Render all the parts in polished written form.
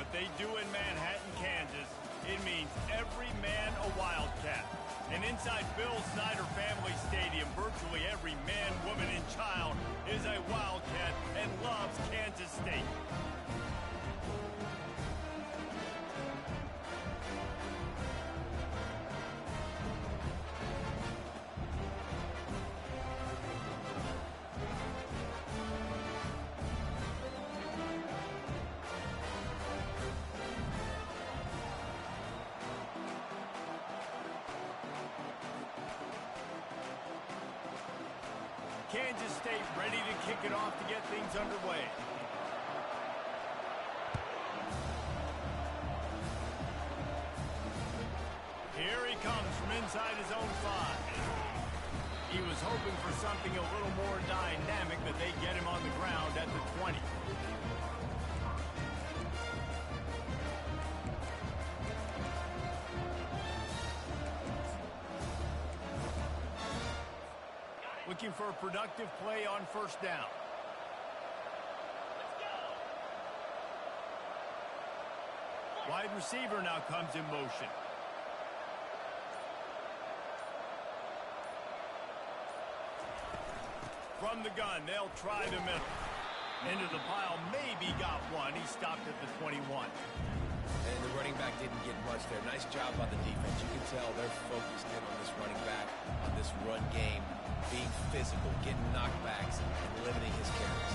what they do in Manhattan, Kansas, it means every man a Wildcat. And inside Bill Snyder Family Stadium, virtually every man, woman, and child is a Wildcat and loves Kansas State. Kansas State ready to kick it off to get things underway. Here he comes from inside his own 5. He was hoping for something a little more dynamic, but they get him on the ground at the 20. Looking for a productive play on first down. Wide receiver now comes in motion. From the gun, they'll try the middle. Into the pile, maybe got one. He stopped at the 21. And the running back didn't get much there. Nice job by the defense. You can tell they're focused in on this running back, on this run game, being physical, getting knockbacks, and limiting his carries.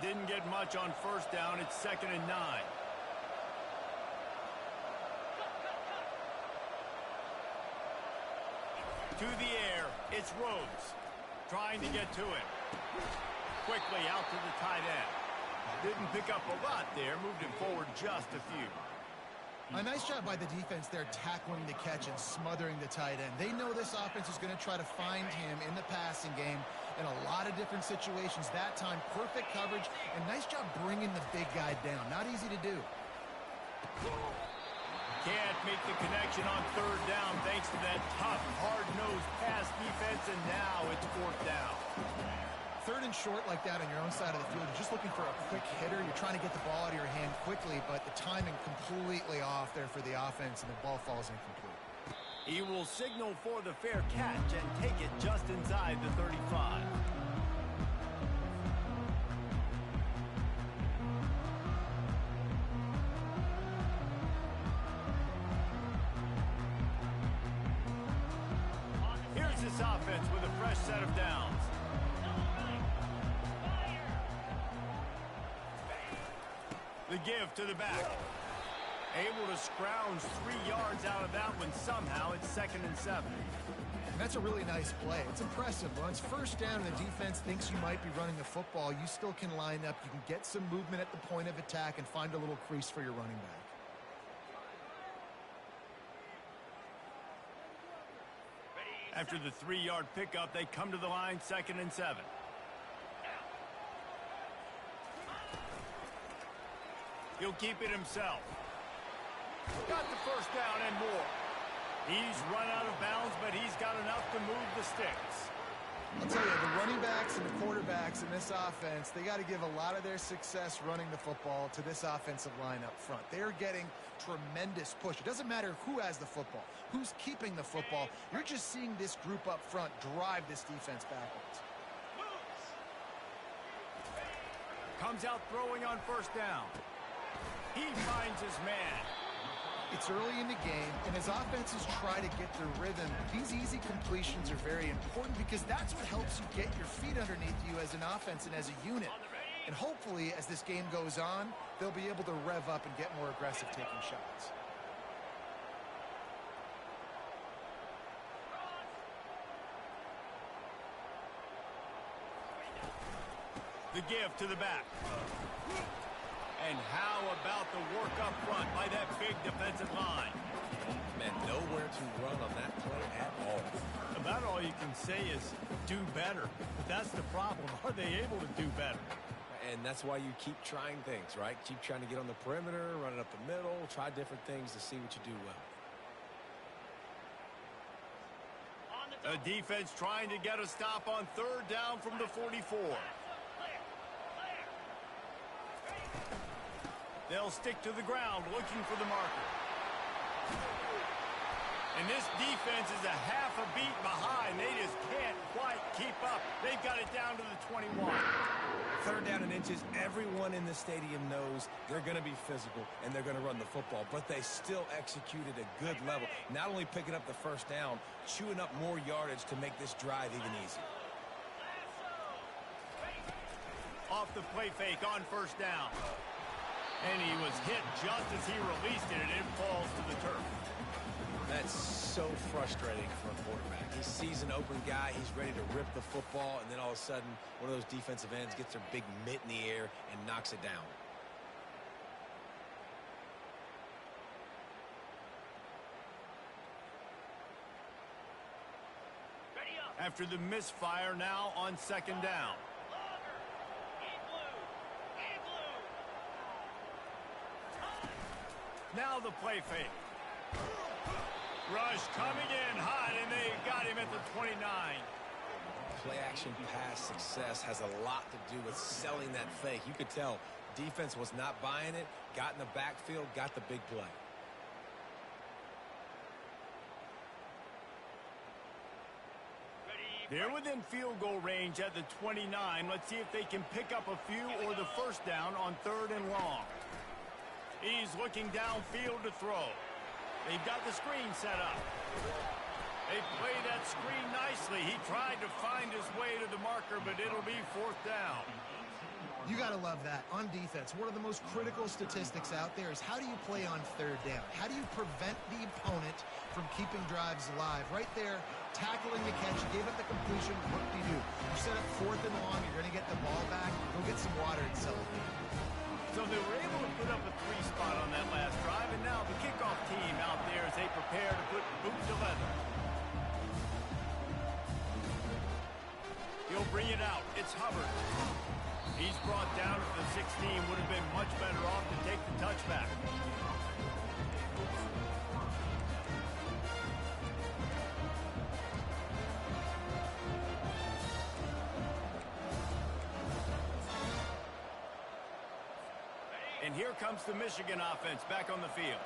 Didn't get much on first down. It's 2nd and 9. To the air, it's Rhodes. Trying to get to it. Quickly out to the tight end. Didn't pick up a lot there, moved him forward just a few. A nice job by the defense there tackling the catch and smothering the tight end. They know this offense is going to try to find him in the passing game in a lot of different situations. That time, perfect coverage, and nice job bringing the big guy down. Not easy to do. Can't make the connection on third down thanks to that tough, hard-nosed pass defense, and now it's 4th down. 3rd and short like that on your own side of the field. You're just looking for a quick hitter. You're trying to get the ball out of your hand quickly, but the timing completely off there for the offense, and the ball falls incomplete. He will signal for the fair catch and take it just inside the 35. Here's this offense with a fresh set of downs. The give to the back. Able to scrounge 3 yards out of that one somehow. It's 2nd and 7. And that's a really nice play. It's impressive. Once first down and the defense thinks you might be running the football, you still can line up. You can get some movement at the point of attack and find a little crease for your running back. After the 3-yard pickup, they come to the line, 2nd and 7. He'll keep it himself. Got the first down and more. He's run out of bounds, but he's got enough to move the sticks. I'll tell you, the running backs and the quarterbacks in this offense, they got to give a lot of their success running the football to this offensive line up front. They're getting tremendous push. It doesn't matter who has the football, who's keeping the football. You're just seeing this group up front drive this defense backwards. Comes out throwing on first down. He finds his man. It's early in the game, and as offenses try to get their rhythm, these easy completions are very important because that's what helps you get your feet underneath you as an offense and as a unit. And hopefully, as this game goes on, they'll be able to rev up and get more aggressive taking shots. The give to the back. And how about the work up front by that big defensive line? Man, nowhere to run on that play at all. About all you can say is do better. But that's the problem. Are they able to do better? And that's why you keep trying things, right? Keep trying to get on the perimeter, run it up the middle, try different things to see what you do well. A defense trying to get a stop on third down from the 44. They'll stick to the ground looking for the marker. And this defense is a half a beat behind. They just can't quite keep up. They've got it down to the 21. Third down and inches, everyone in the stadium knows they're going to be physical and they're going to run the football, but they still executed a good level. Not only picking up the first down, chewing up more yardage to make this drive even easier. Off the play fake on first down. And he was hit just as he released it, and it falls to the turf. That's so frustrating for a quarterback. He sees an open guy, he's ready to rip the football, and then all of a sudden, one of those defensive ends gets their big mitt in the air and knocks it down. After the misfire, now on second down. Now the play fake. Rush coming in hot, and they got him at the 29. Play action pass success has a lot to do with selling that fake. You could tell defense was not buying it, got in the backfield, got the big play. They're within field goal range at the 29. Let's see if they can pick up a few or the first down on third and long. He's looking downfield to throw. They've got the screen set up. They play that screen nicely. He tried to find his way to the marker, but it'll be fourth down. You got to love that. On defense, one of the most critical statistics out there is how do you play on third down? How do you prevent the opponent from keeping drives alive? Right there, tackling the catch, gave up the completion. What do? You set up fourth and long. You're going to get the ball back. Go get some water and celebrate. So they were able to put up a 3 spot on that last drive, and now the kickoff team out there as they prepare to put boot to leather. He'll bring it out. It's Hubbard. He's brought down at the 16. Would have been much better off to take the touchback. And here comes the Michigan offense back on the field.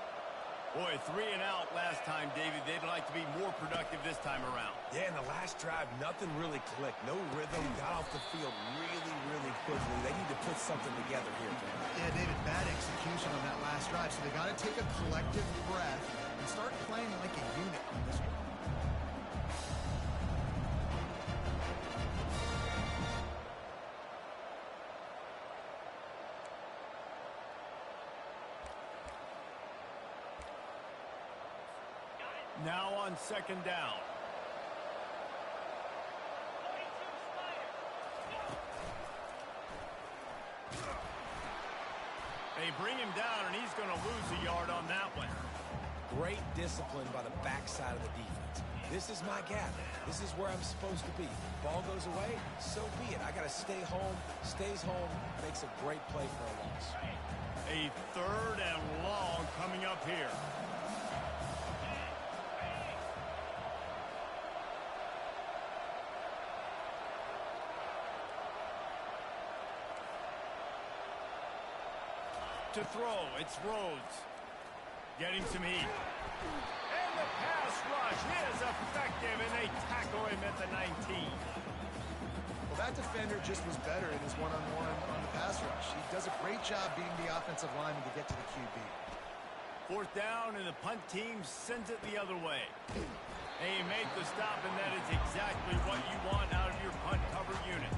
Boy, 3 and out last time, David. They'd like to be more productive this time around. Yeah, in the last drive, nothing really clicked. No rhythm, got off the field really quickly. They need to put something together here. Yeah, David, bad execution on that last drive. So they got to take a collective breath and start playing like a unit on this one. Now on second down. They bring him down, and he's going to lose a yard on that one. Great discipline by the backside of the defense. This is my gap. This is where I'm supposed to be. Ball goes away, so be it. I got to stay home. Stays home, makes a great play for a loss. A third and long coming up here. To throw, it's Rhodes. Getting some heat. And the pass rush is effective, and they tackle him at the 19. Well, that defender just was better in his one-on-one on the pass rush. He does a great job beating the offensive lineman to get to the QB. Fourth down, and the punt team sends it the other way. They make the stop, and that is exactly what you want out of your punt cover unit.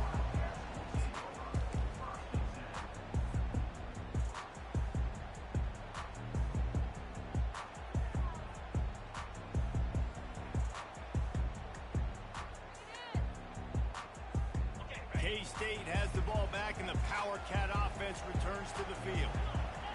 K-State has the ball back, and the Power Cat offense returns to the field.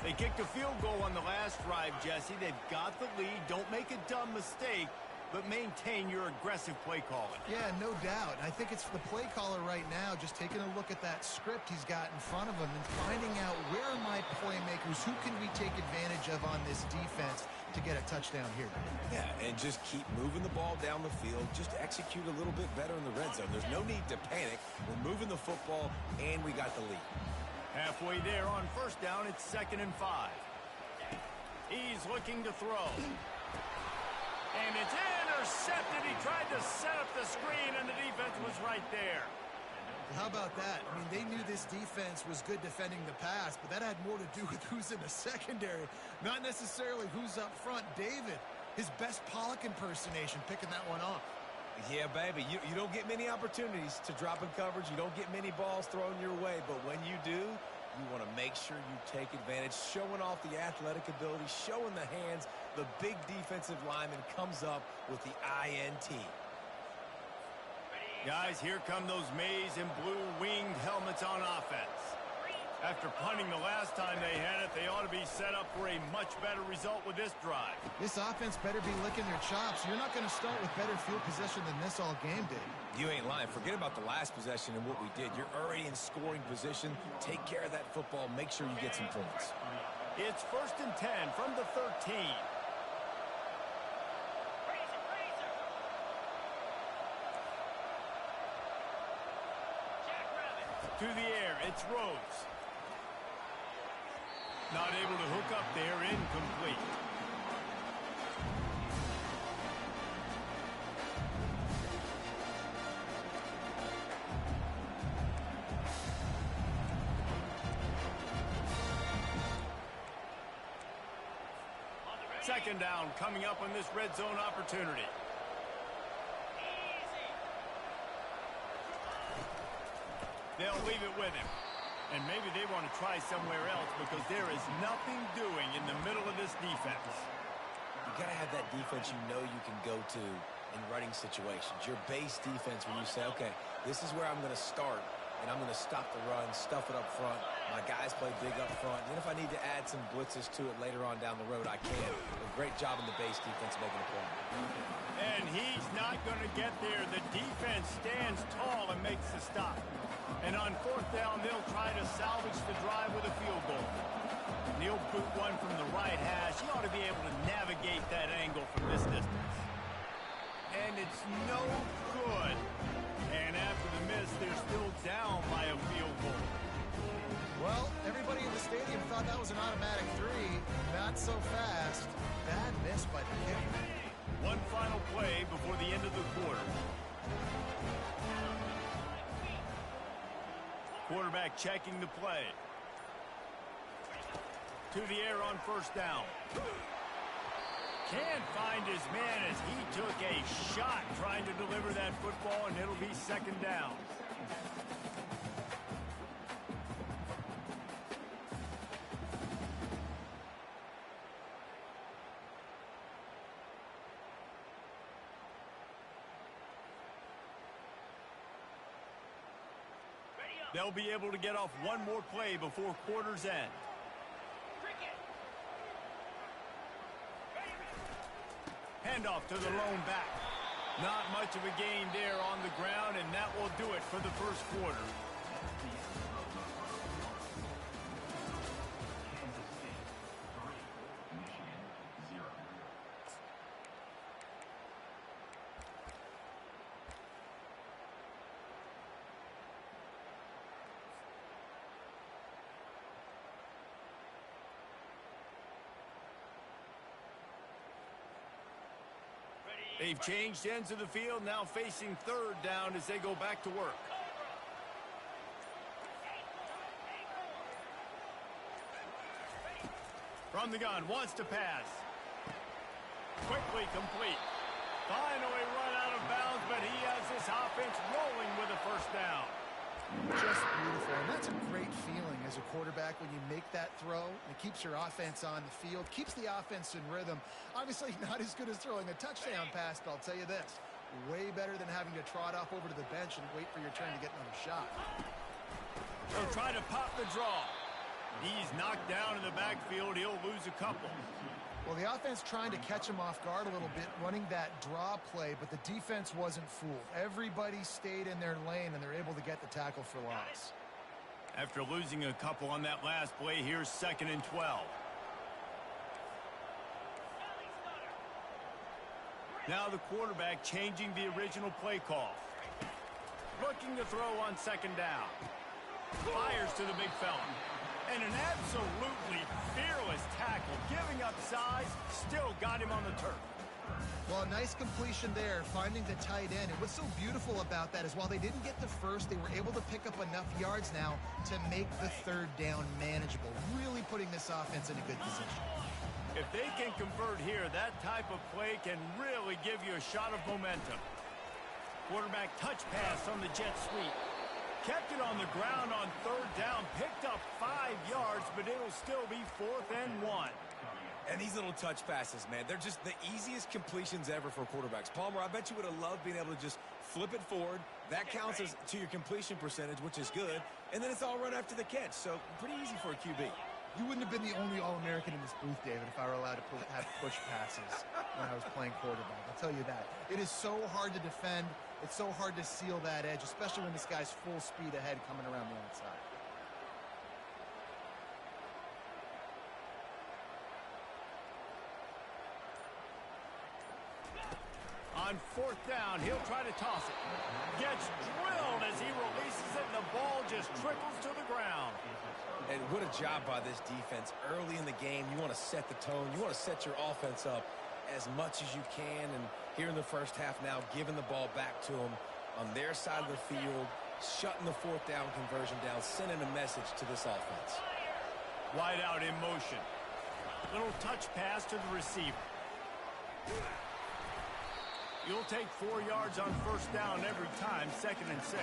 They kicked a field goal on the last drive, Jesse. They've got the lead. Don't make a dumb mistake, but maintain your aggressive play calling. Yeah, no doubt. I think it's the play caller right now just taking a look at that script he's got in front of him and finding out where are my playmakers, who can we take advantage of on this defense to get a touchdown here. Yeah, and just keep moving the ball down the field. Just execute a little bit better in the red zone. There's no need to panic. We're moving the football, and we got the lead. Halfway there on first down, it's 2nd and 5. He's looking to throw. And it's intercepted. He tried to set up the screen, and the defense was right there. How about that? I mean, they knew this defense was good defending the pass, but that had more to do with who's in the secondary, not necessarily who's up front. David, his best Pollock impersonation, picking that one off. Yeah, baby, you don't get many opportunities to drop in coverage. You don't get many balls thrown your way, but when you do, you want to make sure you take advantage, showing off the athletic ability, showing the hands. The big defensive lineman comes up with the INT. Guys, here come those maize and blue winged helmets on offense. After punting the last time they had it, they ought to be set up for a much better result with this drive. This offense better be licking their chops. You're not going to start with better field position than this all game, Dave. You ain't lying. Forget about the last possession and what we did. You're already in scoring position. Take care of that football. Make sure you get some points. It's 1st and 10 from the 13. To the air, it's Rhodes. Not able to hook up there, incomplete. Second down coming up on this red zone opportunity. They'll leave it with him. And maybe they want to try somewhere else because there is nothing doing in the middle of this defense. You got to have that defense you know you can go to in running situations. Your base defense when you say, okay, this is where I'm going to start, and I'm going to stop the run, stuff it up front. My guys play big up front. And if I need to add some blitzes to it later on down the road, I can. A great job in the base defense making a play. And he's not going to get there. The defense stands tall and makes the stop. And on 4th down, they'll try to salvage the drive with a field goal. And he'll boot one from the right hash. He ought to be able to navigate that angle from this distance. And it's no good. And after the miss, they're still down by a field goal. Well, everybody in the stadium thought that was an automatic 3. Not so fast. Bad miss by the kicker. One final play before the end of the quarter. Quarterback checking the play. To the air on 1st down. Can't find his man as he took a shot trying to deliver that football, and it'll be 2nd down. They'll be able to get off one more play before quarter's end. Handoff to the lone back. Not much of a gain there on the ground, and that will do it for the 1st quarter. They've changed ends of the field, now facing 3rd down as they go back to work. From the gun, wants to pass. Quickly complete. Finally run out of bounds, but he has this offense rolling with a 1st down. Just beautiful, and that's a great feeling as a quarterback when you make that throw. It keeps your offense on the field, keeps the offense in rhythm. Obviously not as good as throwing a touchdown pass, but I'll tell you this, way better than having to trot off over to the bench and wait for your turn to get another shot. They'll try to pop the draw. He's knocked down in the backfield. He'll lose a couple. Well, the offense trying to catch him off guard a little bit, running that draw play, but the defense wasn't fooled. Everybody stayed in their lane, and they're able to get the tackle for loss. After losing a couple on that last play, here's 2nd and 12. Now the quarterback changing the original play call. Looking to throw on 2nd down. Fires to the big fella. And an absolutely fearless tackle, giving up size, still got him on the turf. Well, nice completion there, finding the tight end. And what's so beautiful about that is while they didn't get the first, they were able to pick up enough yards now to make the third down manageable, really putting this offense in a good position. If they can convert here, that type of play can really give you a shot of momentum. Quarterback touch pass on the jet sweep. Kept it on the ground on third down, picked up 5 yards, but it'll still be 4th and 1. And these little touch passes, man, they're just the easiest completions ever for quarterbacks. Palmer, I bet you would have loved being able to just flip it forward. That counts as to your completion percentage, which is good. And then it's all run after the catch, so pretty easy for a QB. You wouldn't have been the only All-American in this booth, David, if I were allowed to have push passes when I was playing quarterback. I'll tell you that. It is so hard to defend. It's so hard to seal that edge, especially when this guy's full speed ahead coming around the outside. On 4th down, he'll try to toss it. Gets drilled as he releases it, and the ball just trickles to the ground. And what a job by this defense. Early in the game, you want to set the tone. You want to set your offense up as much as you can. And here in the first half now, giving the ball back to them on their side of the field, shutting the 4th down conversion down, sending a message to this offense. Wide out in motion. Little touch pass to the receiver. You'll take 4 yards on 1st down every time, 2nd and 6.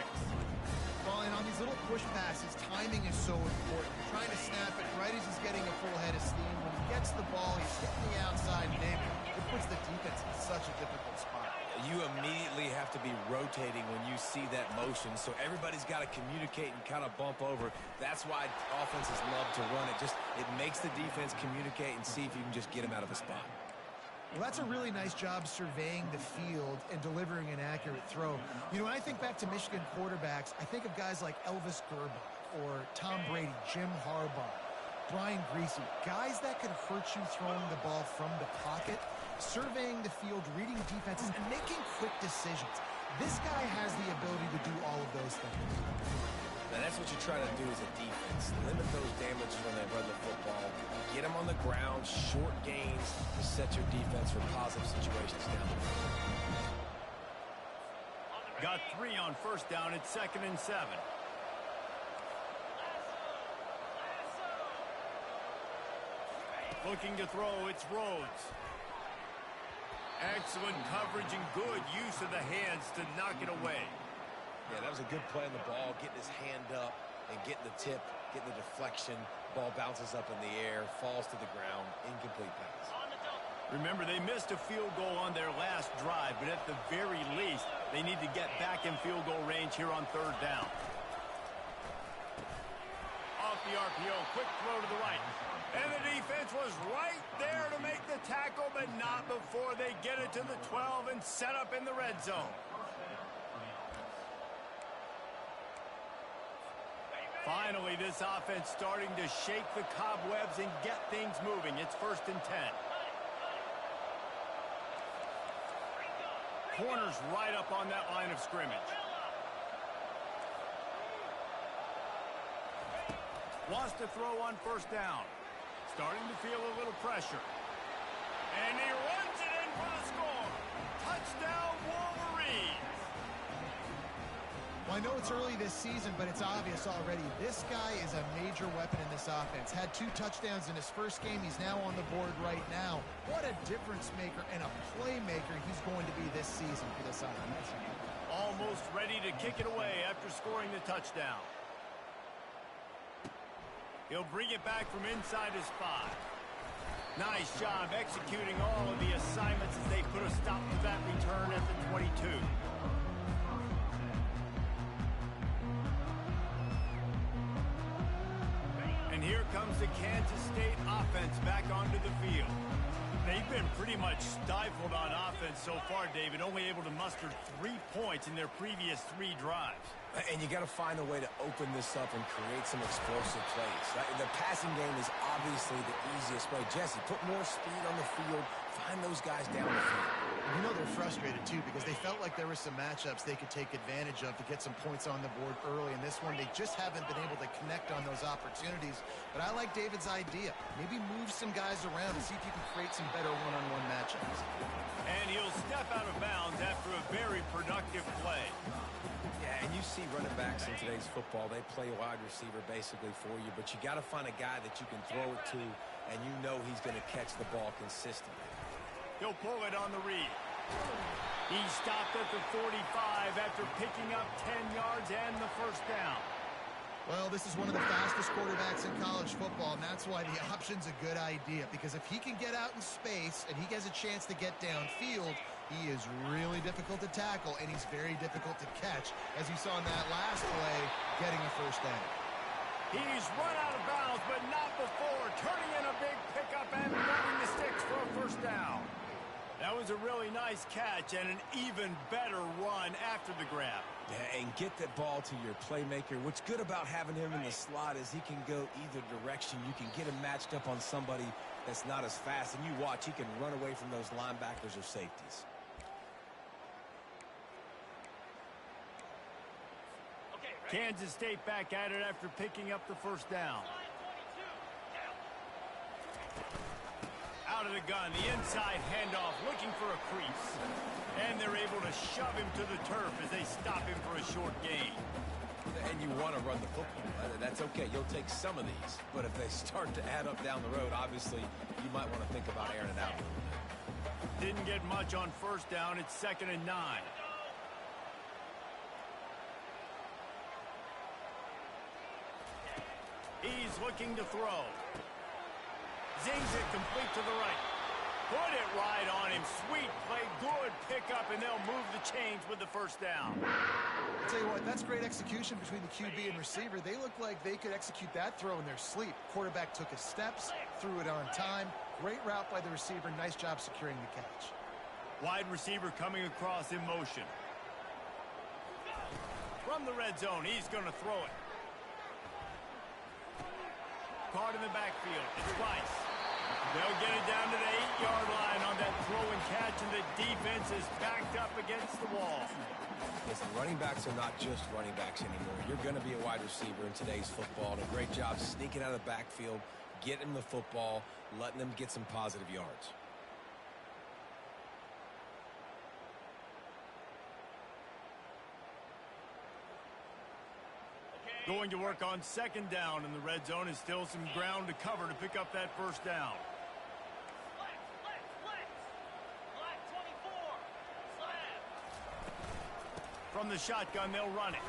Well, and on these little push passes, timing is so important. You're trying to snap it right as he's getting a full head of steam. When he gets the ball, he's hitting the outside, and it puts the defense in such a difficult spot. You immediately have to be rotating when you see that motion, so everybody's got to communicate and kind of bump over. That's why offenses love to run it. It makes the defense communicate and see if you can just get him out of a spot. Well, that's a really nice job surveying the field and delivering an accurate throw. You know, when I think back to Michigan quarterbacks, I think of guys like Elvis Gerbach or Tom Brady, Jim Harbaugh, Brian Griese, guys that could hurt you throwing the ball from the pocket, surveying the field, reading defenses, and making quick decisions. This guy has the ability to do all of those things. Now, that's what you try to do as a defense. Limit those damages when they run the football. Get them on the ground, short gains to set your defense for positive situations down the road. Got 3 on 1st down. It's 2nd and 7. Looking to throw, it's Rhodes. Excellent coverage and good use of the hands to knock it away. Yeah, that was a good play on the ball, getting his hand up and getting the tip, getting the deflection. Ball bounces up in the air, falls to the ground, incomplete pass. Remember, they missed a field goal on their last drive, but at the very least, they need to get back in field goal range here on 3rd down. Off the RPO, quick throw to the right. And the defense was right there to make the tackle, but not before they get it to the 12 and set up in the red zone. Finally, this offense starting to shake the cobwebs and get things moving. It's 1st and 10. Corners right up on that line of scrimmage. Wants to throw on 1st down. Starting to feel a little pressure. And he runs it in for the score. Touchdown, Wolverines. Well, I know it's early this season, but it's obvious already. This guy is a major weapon in this offense. Had 2 touchdowns in his first game. He's now on the board right now. What a difference maker and a playmaker he's going to be this season for this offense. Almost ready to kick it away after scoring the touchdown. He'll bring it back from inside his 5. Nice job executing all of the assignments as they put a stop to that return at the 22. And here comes the Kansas State offense back onto the field. They've been pretty much stifled on offense so far, David, only able to muster 3 points in their previous 3 drives. And you got to find a way to open this up and create some explosive plays. The passing game is obviously the easiest way. Jesse, put more speed on the field. Find those guys down the field. You know they're frustrated, too, because they felt like there were some matchups they could take advantage of to get some points on the board early. In this one, they just haven't been able to connect on those opportunities. But I like David's idea. Maybe move some guys around and see if you can create some better one-on-one matchups. And he'll step out of bounds after a very productive play. Yeah, and you see running backs in today's football, they play wide receiver basically for you, but you got to find a guy that you can throw it to, and you know he's going to catch the ball consistently. He'll pull it on the read. He stopped at the 45 after picking up 10 yards and the first down. Well, this is one of the fastest quarterbacks in college football, and that's why the option's a good idea, because if he can get out in space and he has a chance to get downfield, he is really difficult to tackle, and he's very difficult to catch, as you saw in that last play, getting a first down. He's run out of bounds, but not before, turning in a big pickup and running the sticks for a first down. That was a really nice catch and an even better run after the grab. Yeah, and get that ball to your playmaker. What's good about having him in the slot is he can go either direction. You can get him matched up on somebody that's not as fast, and you watch, he can run away from those linebackers or safeties. Kansas State back at it after picking up the first down. Out of the gun, the inside handoff, looking for a crease. And they're able to shove him to the turf as they stop him for a short gain. And you want to run the football. That's okay. You'll take some of these. But if they start to add up down the road, obviously, you might want to think about airing it out a little bit. Didn't get much on first down. It's 2nd and 9. He's looking to throw. Zings it complete to the right. Put it right on him. Sweet play, good pickup, and they'll move the chains with the first down. I'll tell you what, that's great execution between the QB and receiver. They look like they could execute that throw in their sleep. Quarterback took his steps, threw it on time. Great route by the receiver. Nice job securing the catch. Wide receiver coming across in motion. From the red zone, he's going to throw it. Caught in the backfield. It's Rice. They'll get it down to the 8-yard line on that throw and catch, and the defense is backed up against the wall. Listen, running backs are not just running backs anymore. You're going to be a wide receiver in today's football, and a great job sneaking out of the backfield, getting the football, letting them get some positive yards. Going to work on 2nd down in the red zone, and still some ground to cover to pick up that first down. From the shotgun, they'll run it.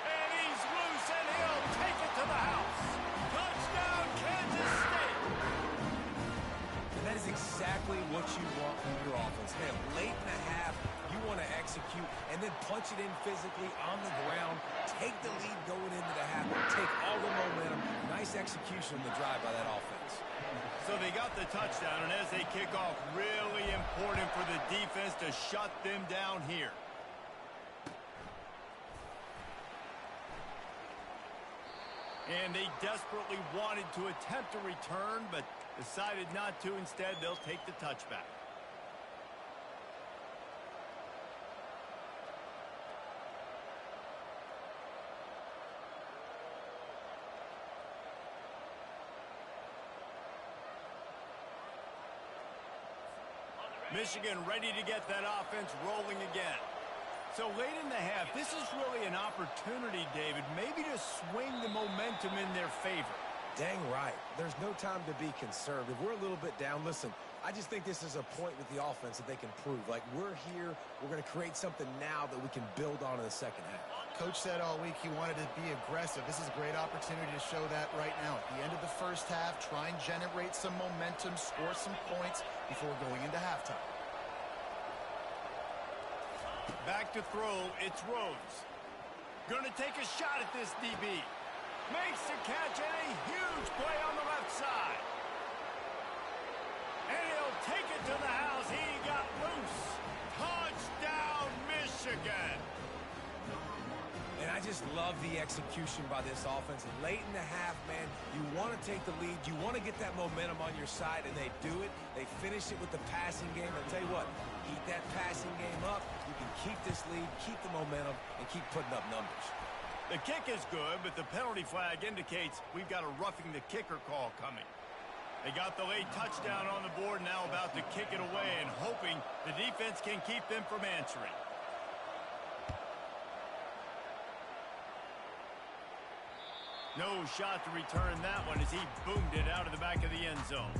And he's loose, and he'll take it to the house. Touchdown, Kansas State. And that is exactly what you want from your offense. Man, late in the half, you want to execute and then punch it in physically on the ground. Take the lead going into the half. Take all the momentum. Nice execution on the drive by that offense. So they got the touchdown, and as they kick off, really important for the defense to shut them down here. And they desperately wanted to attempt a return, but decided not to. Instead, they'll take the touchback. Michigan ready to get that offense rolling again. So late in the half, this is really an opportunity, David, maybe to swing the momentum in their favor. Dang right. There's no time to be concerned. If we're a little bit down, listen, I just think this is a point with the offense that they can prove. Like, we're here, we're going to create something now that we can build on in the second half. Coach said all week he wanted to be aggressive. This is a great opportunity to show that right now. At the end of the first half, try and generate some momentum, score some points before going into halftime. Back to throw, it's Rhodes. Gonna take a shot at this DB. Makes the catch and a huge play on the left side. And he'll take it to the house. He got loose. Touchdown, Michigan. just love the execution by this offense. Late in the half, man, you want to take the lead. You want to get that momentum on your side, and they do it. They finish it with the passing game. I'll tell you what, keep that passing game up. You can keep this lead, keep the momentum, and keep putting up numbers. The kick is good, but the penalty flag indicates we've got a roughing the kicker call coming. They got the late touchdown on the board, now about to kick it away and hoping the defense can keep them from answering. No shot to return that one as he boomed it out of the back of the end zone.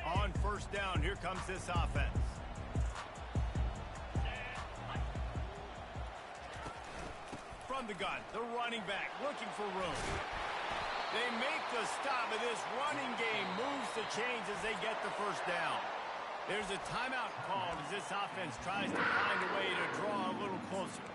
On first down, here comes this offense. From the gun, the running back looking for room. They make the stop, and this running game moves the chains as they get the first down. There's a timeout called as this offense tries to find a way to draw a little closer.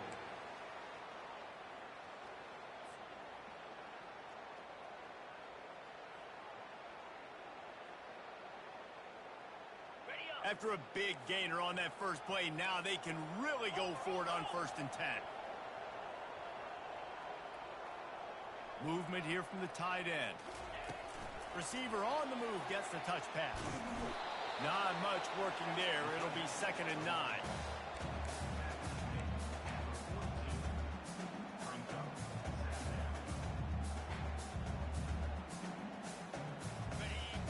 After a big gainer on that first play, now they can really go for it on 1st and 10. Movement here from the tight end. Receiver on the move gets the touch pass. Not much working there. It'll be 2nd and 9.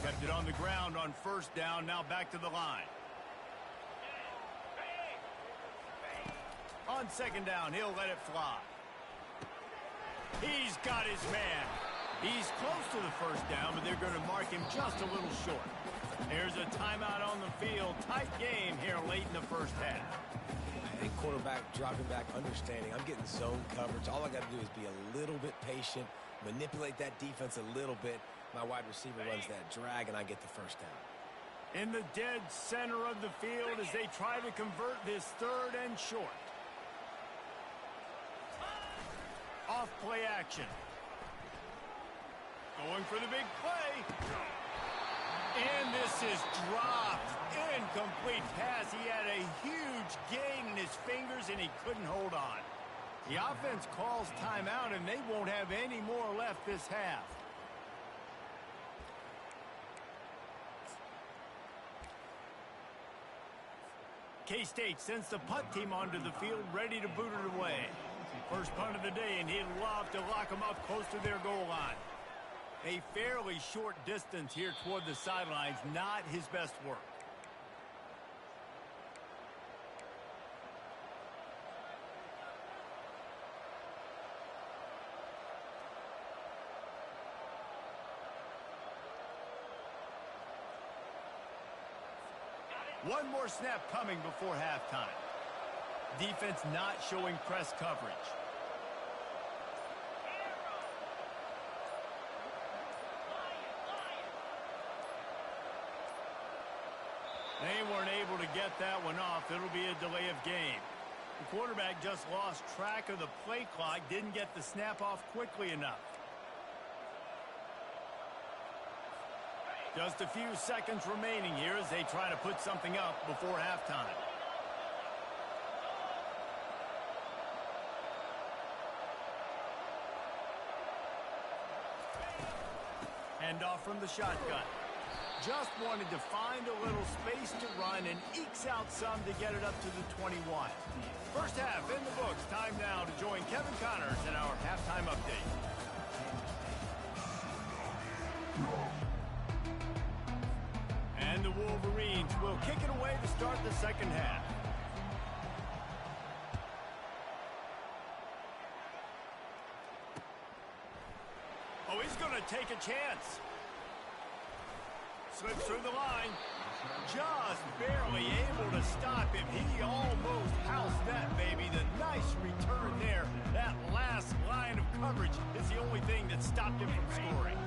Kept it on the ground on first down. Now back to the line. On 2nd down, he'll let it fly. He's got his man. He's close to the first down, but they're going to mark him just a little short. There's a timeout on the field. Tight game here late in the first half. I think quarterback dropping back, understanding I'm getting zone coverage. All I got to do is be a little bit patient, manipulate that defense a little bit. My wide receiver runs that drag, and I get the first down. In the dead center of the field as they try to convert this 3rd and short. Off play action. Going for the big play. And this is dropped. Incomplete pass. He had a huge gain in his fingers and he couldn't hold on. The offense calls timeout and they won't have any more left this half. K-State sends the punt team onto the field, ready to boot it away. First punt of the day, and he'd love to lock them up close to their goal line. A fairly short distance here toward the sidelines, not his best work. One more snap coming before halftime. Defense not showing press coverage. They weren't able to get that one off. It'll be a delay of game. The quarterback just lost track of the play clock, didn't get the snap off quickly enough. Just a few seconds remaining here as they try to put something up before halftime. Handoff from the shotgun. Just wanted to find a little space to run and ekes out some to get it up to the 21. First half in the books. Time now to join Kevin Connors in our halftime update. And the Wolverines will kick it away to start the second half. Oh, he's going to take a chance. Slips through the line. Just barely able to stop him. He almost housed that, baby. The nice return there. That last line of coverage is the only thing that stopped him from scoring.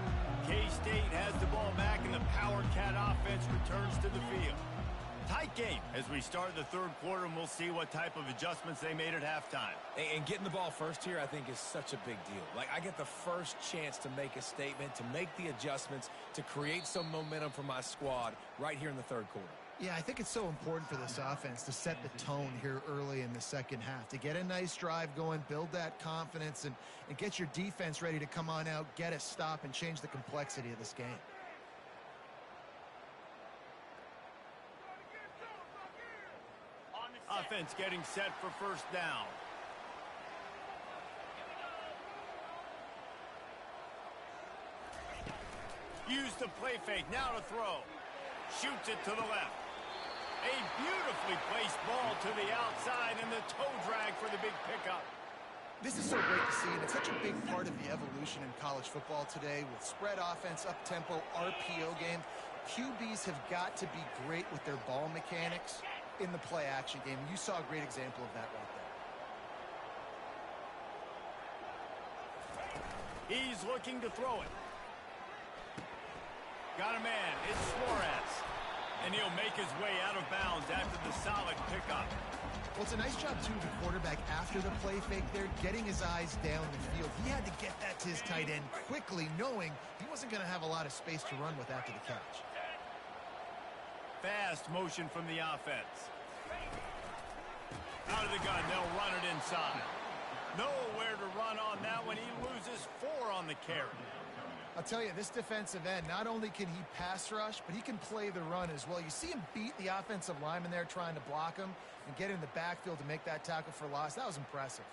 K-State has the ball back, and the Power Cat offense returns to the field. Tight game as we start the third quarter, and we'll see what type of adjustments they made at halftime. And getting the ball first here, I think, is such a big deal. Like, I get the first chance to make a statement, to make the adjustments, to create some momentum for my squad right here in the third quarter. Yeah, I think it's so important for this offense to set the tone here early in the second half, to get a nice drive going, build that confidence, and get your defense ready to come on out, get a stop, and change the complexity of this game. Offense getting set for first down. Use the play fake, now to throw. Shoots it to the left. A beautifully placed ball to the outside, and the toe drag for the big pickup. This is so great to see, and it's such a big part of the evolution in college football today with spread offense, up-tempo, RPO game. QBs have got to be great with their ball mechanics in the play-action game. You saw a great example of that right there. He's looking to throw it. Got a man. It's Suarez. And he'll make his way out of bounds after the solid pickup. Well, it's a nice job, too, the quarterback after the play fake there, getting his eyes down the field. He had to get that to his tight end quickly, knowing he wasn't going to have a lot of space to run with after the catch. Fast motion from the offense. Out of the gun, they'll run it inside. Nowhere to run on that one. He loses 4 on the carry. I'll tell you, this defensive end, not only can he pass rush, but he can play the run as well. You see him beat the offensive lineman there trying to block him and get in the backfield to make that tackle for loss. That was impressive.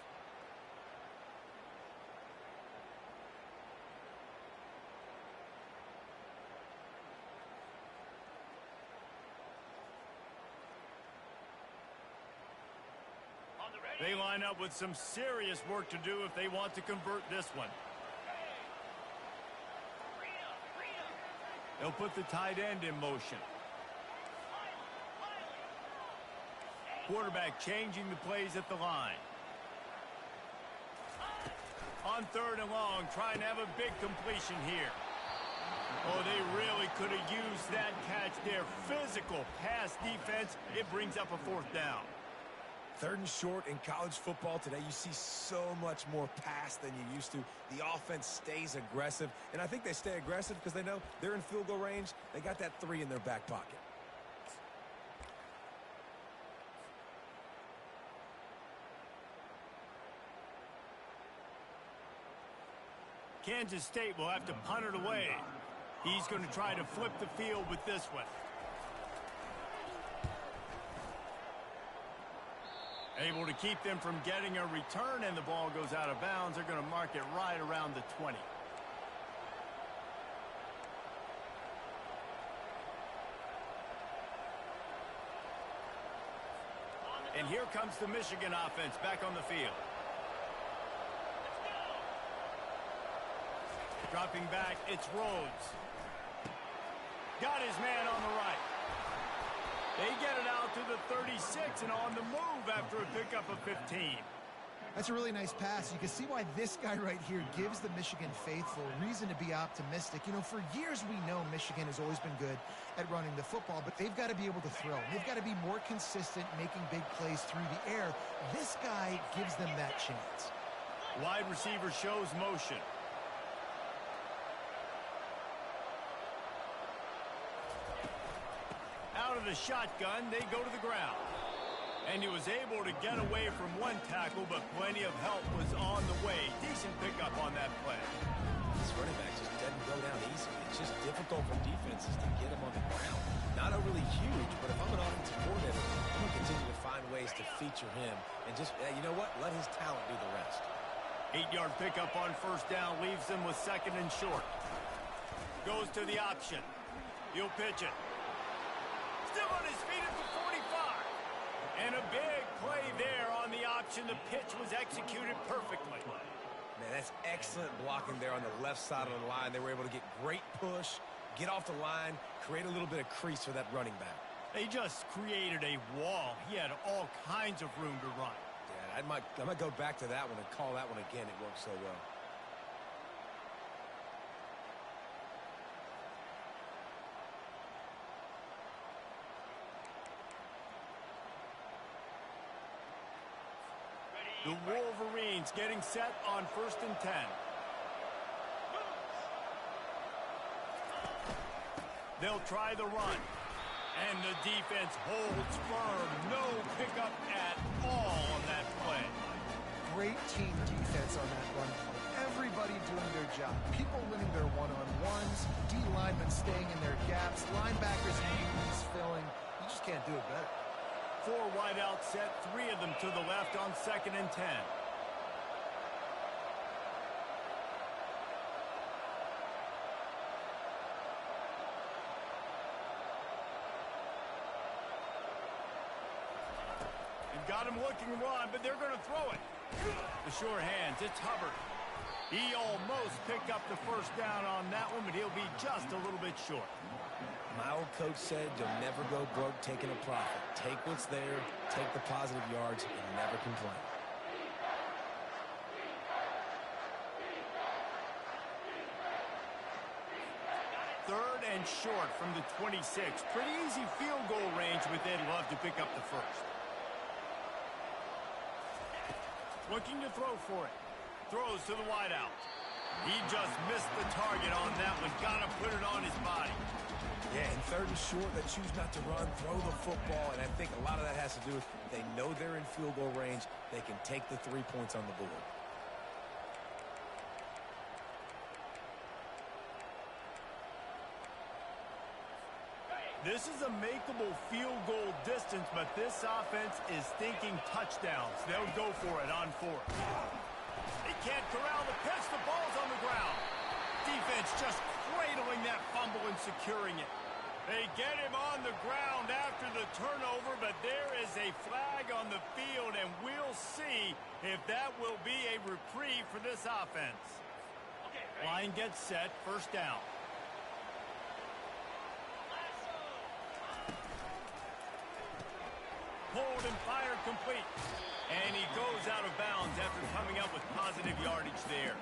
They line up with some serious work to do if they want to convert this one. They'll put the tight end in motion. Quarterback changing the plays at the line. On 3rd and long, trying to have a big completion here. Oh, they really could have used that catch there. Physical pass defense. It brings up a 4th down. 3rd and short in college football today. You see so much more pass than you used to. The offense stays aggressive, and I think they stay aggressive because they know they're in field goal range. They got that 3 in their back pocket. Kansas State will have to punt it away. He's going to try to flip the field with this one. Able to keep them from getting a return, and the ball goes out of bounds. They're going to mark it right around the 20. And here comes the Michigan offense back on the field. Dropping back, it's Rhodes. Got his man on the right. They get it out to the 36 and on the move after a pickup of 15. That's a really nice pass. You can see why this guy right here gives the Michigan faithful reason to be optimistic. You know, for years we know Michigan has always been good at running the football, but they've got to be able to throw. They've got to be more consistent making big plays through the air. This guy gives them that chance. Wide receiver shows motion. Out of the shotgun, they go to the ground. And he was able to get away from one tackle, but plenty of help was on the way. Decent pickup on that play. This running back just doesn't go down easy. It's just difficult for defenses to get him on the ground. Not overly huge, but if I'm an offensive coordinator, I'm going to continue to find ways to feature him. And just, you know what? Let his talent do the rest. 8-yard pickup on first down leaves them with 2nd and short. Goes to the option. He'll pitch it. Still on his feet at the 45. And a big play there on the option. The pitch was executed perfectly. Man, that's excellent blocking there on the left side of the line. They were able to get great push, get off the line, create a little bit of crease for that running back. They just created a wall. He had all kinds of room to run. Yeah, I might go back to that one and call that one again. It worked so well. The Wolverines getting set on 1st and 10. They'll try the run. And the defense holds firm. No pickup at all on that play. Great team defense on that run play. Everybody doing their job. People winning their one-on-ones. D linemen staying in their gaps. Linebackers and DBs filling. You just can't do it better. 4 wideouts set, 3 of them to the left on 2nd and 10. Got him looking to run, but they're going to throw it. The sure hands, it's Hubbard. He almost picked up the 1st down on that one, but he'll be just a little bit short. My old coach said you'll never go broke taking a profit. Take what's there, take the positive yards, and never complain. Third and short from the 26. Pretty easy field goal range with Ed Love to pick up the 1st. Looking to throw for it. Throws to the wideout. He just missed the target on that one. Got to put it on his body. Yeah, in 3rd and short, they choose not to run, throw the football, and I think a lot of that has to do with they know they're in field goal range. They can take the 3 points on the board. This is a makeable field goal distance, but this offense is thinking touchdowns. They'll go for it on 4th. They can't corral the pitch. The ball's on the ground. Defense just cradling that fumble and securing it. They get him on the ground after the turnover, but there is a flag on the field, and we'll see if that will be a reprieve for this offense. Line gets set, 1st down. Pulled and fired complete. And he goes out of bounds after coming up with positive yardage there.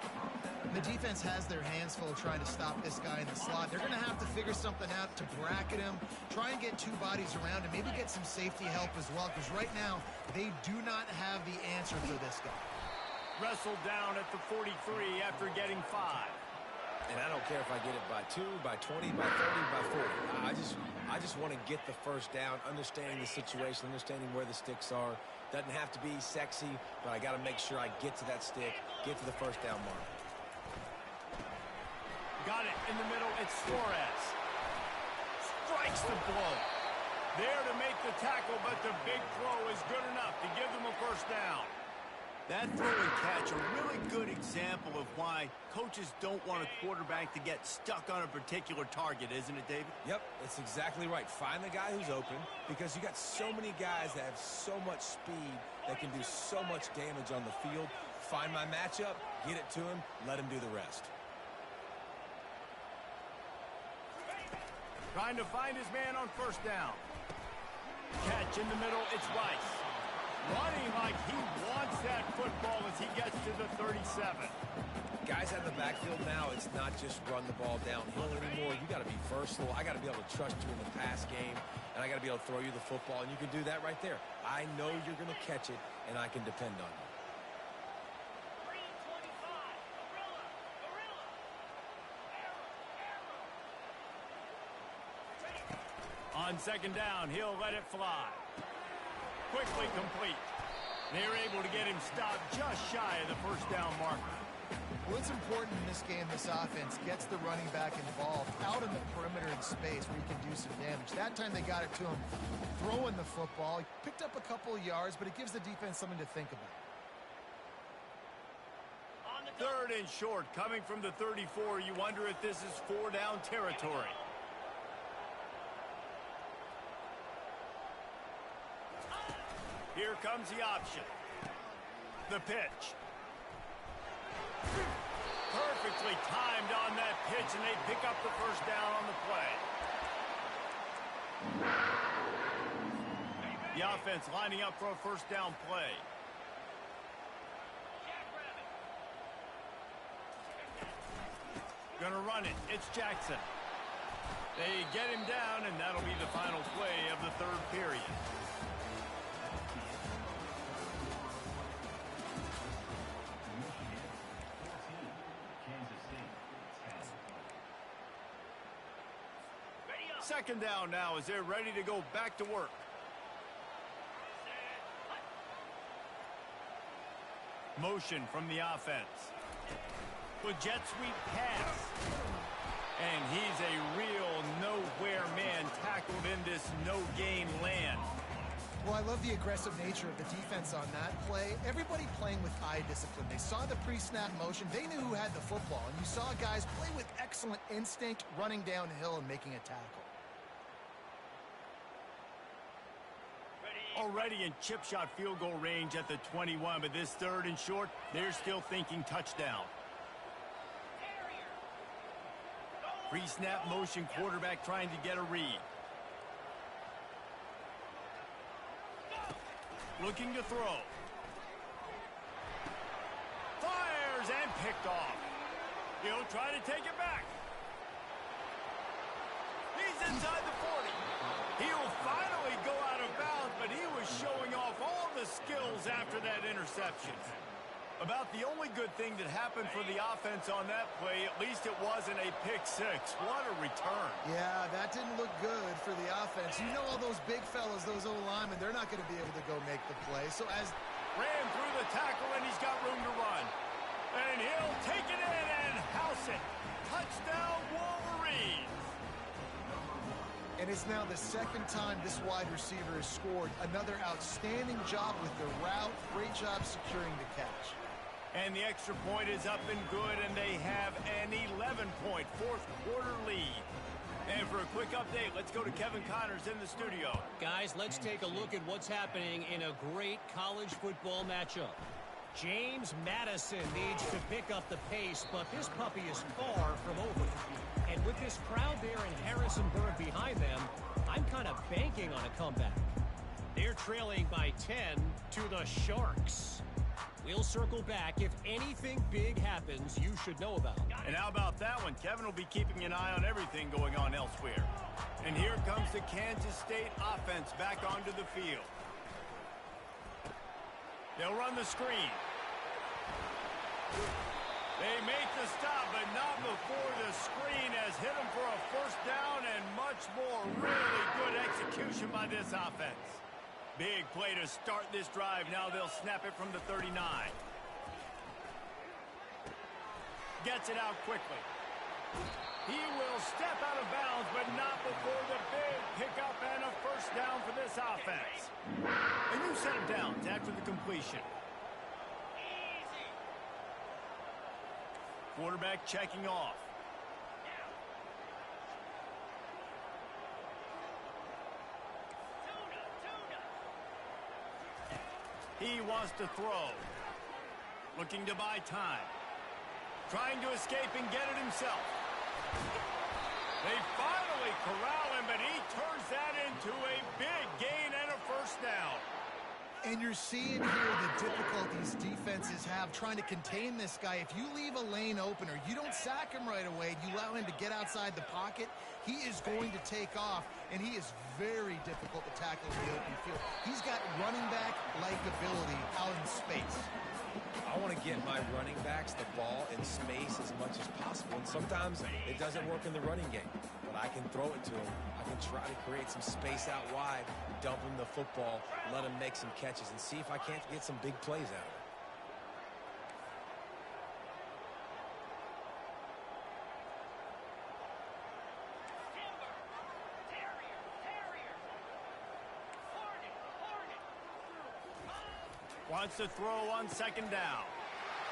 The defense has their hands full trying to stop this guy in the slot. They're going to have to figure something out to bracket him, try and get 2 bodies around him, maybe get some safety help as well, because right now they do not have the answer for this guy. Wrestled down at the 43 after getting 5. And I don't care if I get it by 2, by 20, by 30, by 40. I just want to get the 1st down, understanding the situation, understanding where the sticks are. Doesn't have to be sexy, but I got to make sure I get to that stick, get to the 1st down mark. Got it in the middle. It's Suarez. Strikes the blow. There to make the tackle, but the big throw is good enough to give them a 1st down. That throw and catch, a really good example of why coaches don't want a quarterback to get stuck on a particular target, isn't it, David? Yep, that's exactly right. Find the guy who's open, because you got so many guys that have so much speed that can do so much damage on the field. Find my matchup, get it to him, let him do the rest. Trying to find his man on 1st down. Catch in the middle, it's Rice. Running like he wants that football as he gets to the 37. Guys out of the backfield now, it's not just run the ball downhill anymore. You got to be versatile. I got to be able to trust you in the pass game, and I got to be able to throw you the football, and you can do that right there. I know you're going to catch it, and I can depend on you. On 2nd down, he'll let it fly. Quickly complete. They're able to get him stopped just shy of the 1st down marker. Well, it's important in this game, this offense gets the running back involved out in the perimeter in space where he can do some damage. That time they got it to him throwing the football. He picked up a couple of yards, but it gives the defense something to think about. 3rd and short, coming from the 34. You wonder if this is 4-down territory. Here comes the option. The pitch. Perfectly timed on that pitch, and they pick up the 1st down on the play. The offense lining up for a 1st down play. Gonna run it. It's Jackson. They get him down, and that'll be the final play of the 3rd period. second down now as they're ready to go back to work. Motion from the offense. With jet sweep pass. And he's a real nowhere man tackled in this no-gain land. Well, I love the aggressive nature of the defense on that play. Everybody playing with eye discipline. They saw the pre-snap motion. They knew who had the football. And you saw guys play with excellent instinct, running downhill and making a tackle. Already in chip shot field goal range at the 21, but this third and short, they're still thinking touchdown. Pre-snap motion, quarterback trying to get a read. Looking to throw. Fires and picked off. He'll try to take it back. He's inside the 40. He'll finally go out of bounds, but he was showing off all the skills after that interception. About the only good thing that happened for the offense on that play, at least it wasn't a pick six. What a return. Yeah, that didn't look good for the offense. You know all those big fellas, those O-linemen, they're not going to be able to go make the play. So as ran through the tackle, and he's got room to run. And he'll take it in and house it. Touchdown, Wolverines. And it's now the second time this wide receiver has scored. Another outstanding job with the route. Great job securing the catch. And the extra point is up and good, and they have an 11-point fourth-quarter lead. And for a quick update, let's go to Kevin Connors in the studio. Guys, let's take a look at what's happening in a great college football matchup. James Madison needs to pick up the pace, but this puppy is far from over. And with this crowd there in Harrisonburg behind them, I'm kind of banking on a comeback. They're trailing by 10 to the Sharks. We'll circle back. If anything big happens, you should know about. And how about that one? Kevin will be keeping an eye on everything going on elsewhere. And here comes the Kansas State offense back onto the field. They'll run the screen. They make the stop, but not before the screen has hit them for a first down and much more. Really good execution by this offense. Big play to start this drive. Now they'll snap it from the 39. Gets it out quickly. He will step out of bounds, but not before the big pickup and a first down for this offense. And you set him down after the completion. Quarterback checking off. He wants to throw. Looking to buy time. Trying to escape and get it himself. They finally corral him, but he turns that into a big gain and a first down. And you're seeing here the difficulties defenses have trying to contain this guy. If you leave a lane open or you don't sack him right away, you allow him to get outside the pocket, he is going to take off, and he is very difficult to tackle in the open field. He's got running back-like ability out in space. I want to get my running backs the ball in space as much as possible, and sometimes it doesn't work in the running game. But I can throw it to him. I can try to create some space out wide, dump him the football, let him make some catches, and see if I can't get some big plays out of it. Wants to throw on second down.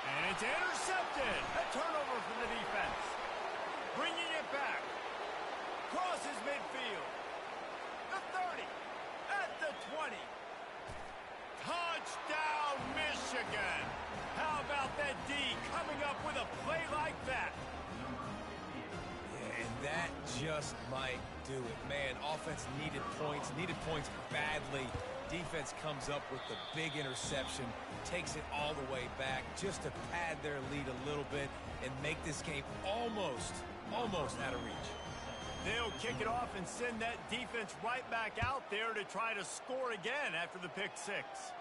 And it's intercepted. A turnover for the defense. Bringing it back. Crosses midfield. The 30. At the 20. Touchdown, Michigan. How about that D coming up with a play like that? Yeah, and that just might do it. Man, offense needed points badly. Defense comes up with the big interception, takes it all the way back just to pad their lead a little bit and make this game almost out of reach. They'll kick it off and send that defense right back out there to try to score again after the pick six.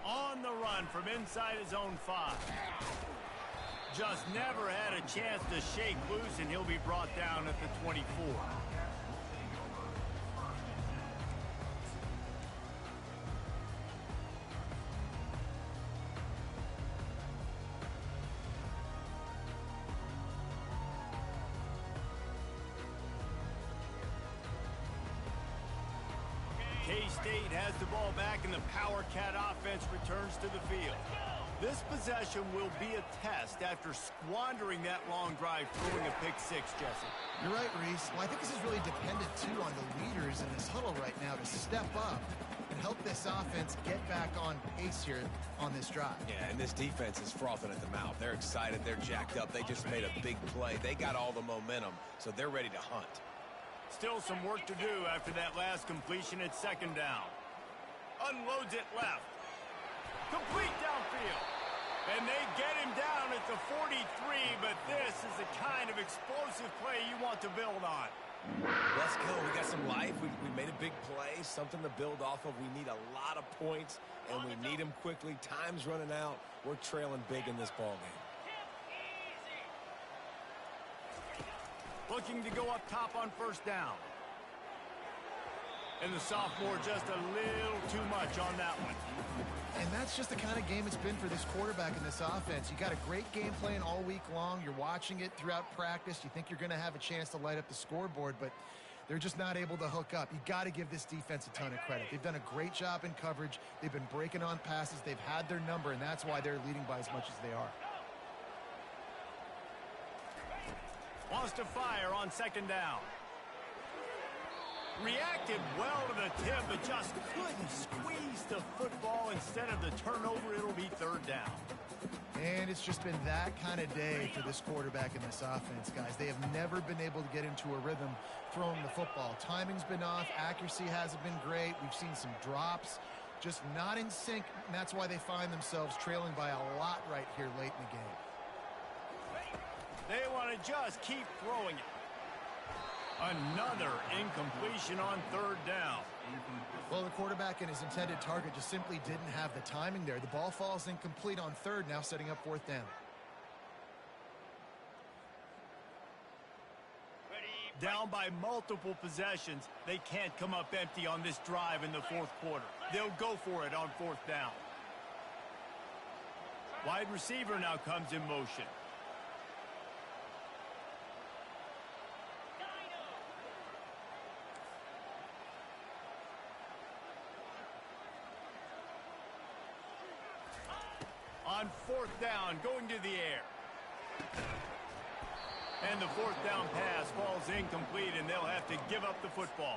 On the run from inside his own 5. Just never had a chance to shake loose, and he'll be brought down at the 24. K-State has the ball back, and the Power Cat offense returns to the field. This possession will be a test after squandering that long drive, throwing a pick six, Jesse. You're right, Reese. Well, I think this is really dependent, too, on the leaders in this huddle right now to step up and help this offense get back on pace here on this drive. Yeah, and this defense is frothing at the mouth. They're excited. They're jacked up. They just made a big play. They got all the momentum, so they're ready to hunt. Still some work to do after that last completion at second down. Unloads it left. Complete downfield. And they get him down at the 43, but this is the kind of explosive play you want to build on. Let's go. We got some life. We made a big play, something to build off of. We need a lot of points, and we need them quickly. Time's running out. We're trailing big in this ball game. Looking to go up top on first down. And the sophomore just a little too much on that one. And that's just the kind of game it's been for this quarterback in this offense. You got a great game plan all week long. You're watching it throughout practice. You think you're going to have a chance to light up the scoreboard, but they're just not able to hook up. You got to give this defense a ton of credit. They've done a great job in coverage. They've been breaking on passes. They've had their number, and that's why they're leading by as much as they are. Wants to fire on second down. Reacted well to the tip, but just couldn't squeeze the football. Instead of the turnover, it'll be third down. And it's just been that kind of day for this quarterback in this offense, guys. They have never been able to get into a rhythm throwing the football. Timing's been off. Accuracy hasn't been great. We've seen some drops, just not in sync, and that's why they find themselves trailing by a lot right here late in the game. They want to just keep throwing it. Another incompletion on third down. Well, the quarterback and his intended target just simply didn't have the timing there. The ball falls incomplete on third, now setting up fourth down. Down by multiple possessions, they can't come up empty on this drive in the fourth quarter. They'll go for it on fourth down. Wide receiver now comes in motion. On fourth down, going to the air. And the fourth down pass falls incomplete, and they'll have to give up the football.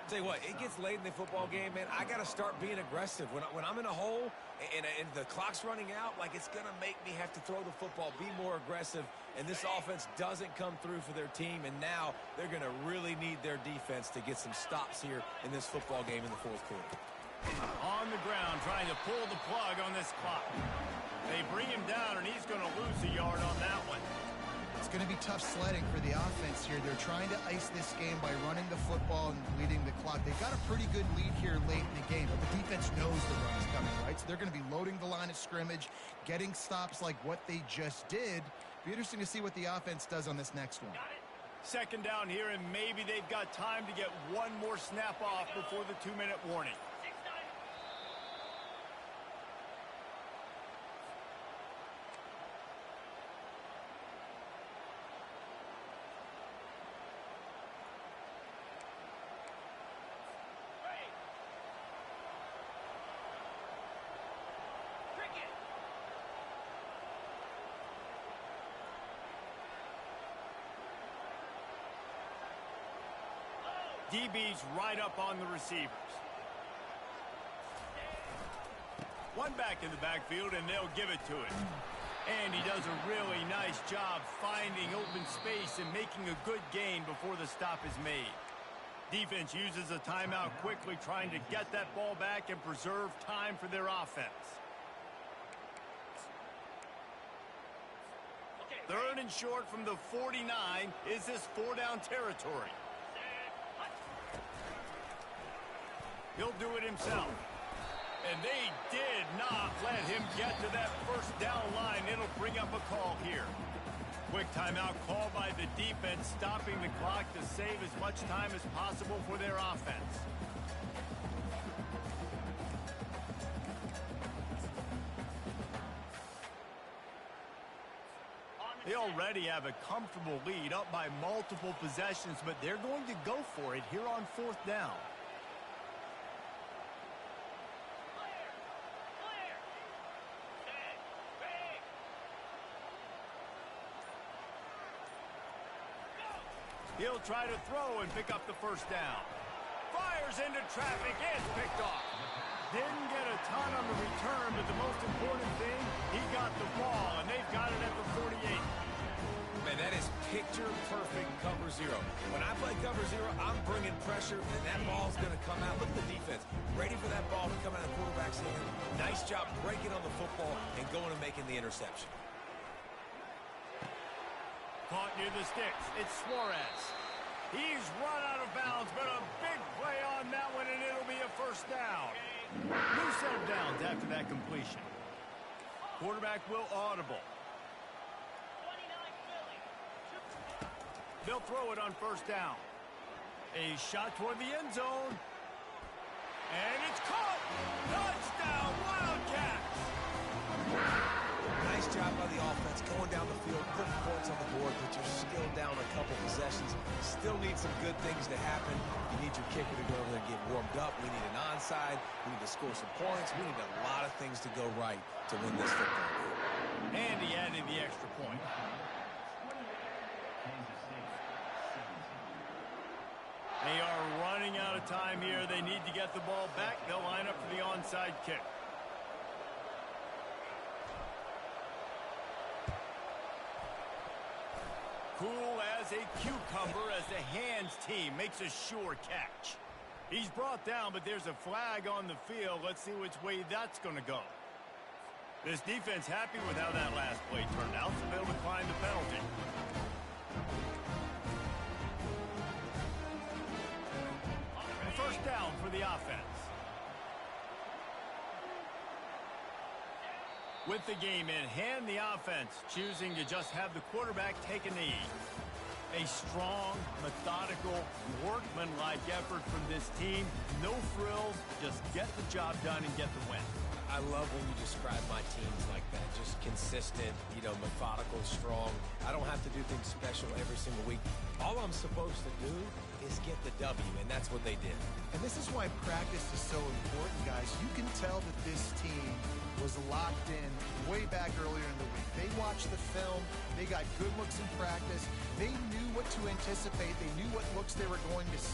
Tell you what, it gets late in the football game, man. I got to start being aggressive. When I'm in a hole and the clock's running out, like, it's going to make me have to throw the football, be more aggressive, and this offense doesn't come through for their team, and now they're going to really need their defense to get some stops here in this football game in the fourth quarter. On the ground, trying to pull the plug on this clock. They bring him down, and he's going to lose a yard on that one. It's going to be tough sledding for the offense here. They're trying to ice this game by running the football and leading the clock. They've got a pretty good lead here late in the game, but the defense knows the run is coming, right? So they're going to be loading the line of scrimmage, getting stops like what they just did. Be interesting to see what the offense does on this next one. Second down here, and maybe they've got time to get one more snap off before the 2-minute warning. DB's right up on the receivers. One back in the backfield, and they'll give it to him. And he does a really nice job finding open space and making a good gain before the stop is made. Defense uses a timeout quickly, trying to get that ball back and preserve time for their offense. Third and short from the 49. Is this four-down territory? He'll do it himself. And they did not let him get to that first down line. It'll bring up a call here. Quick timeout call by the defense, stopping the clock to save as much time as possible for their offense. They already have a comfortable lead, up by multiple possessions, but they're going to go for it here on fourth down. He'll try to throw and pick up the first down. Fires into traffic. It's picked off. Didn't get a ton on the return, but the most important thing, he got the ball, and they've got it at the 48. Man, that is picture-perfect cover zero. When I play cover zero, I'm bringing pressure, and that ball's going to come out. Look at the defense. Ready for that ball to come out of the quarterback's hand. Nice job breaking on the football and going and making the interception. Caught near the sticks. It's Suarez. He's run out of bounds, but a big play on that one, and it'll be a first down. New set of downs after that completion. Quarterback will audible. They'll throw it on first down. A shot toward the end zone. And it's caught! Touchdown, Wildcats! Nice job by the offense going down the field, putting points on the board, but you're still down a couple possessions. Still need some good things to happen. You need your kicker to go over there and get warmed up. We need an onside. We need to score some points. We need a lot of things to go right to win this football game. And he added the extra point. They are running out of time here. They need to get the ball back. They'll line up for the onside kick. Cool as a cucumber as the hands team makes a sure catch. He's brought down, but there's a flag on the field. Let's see which way that's going to go. This defense happy with how that last play turned out, so they'll decline the penalty. First down for the offense. With the game in hand, the offense choosing to just have the quarterback take a knee. A strong, methodical, workmanlike effort from this team. No frills, just get the job done and get the win. I love when you describe my teams like that. Just consistent, methodical, strong. I don't have to do things special every single week. All I'm supposed to do is get the W, and that's what they did. And this is why practice is so important, guys. You can tell that this team was locked in way back earlier in the week. They watched the film. They got good looks in practice. They knew what to anticipate. They knew what looks they were going to see.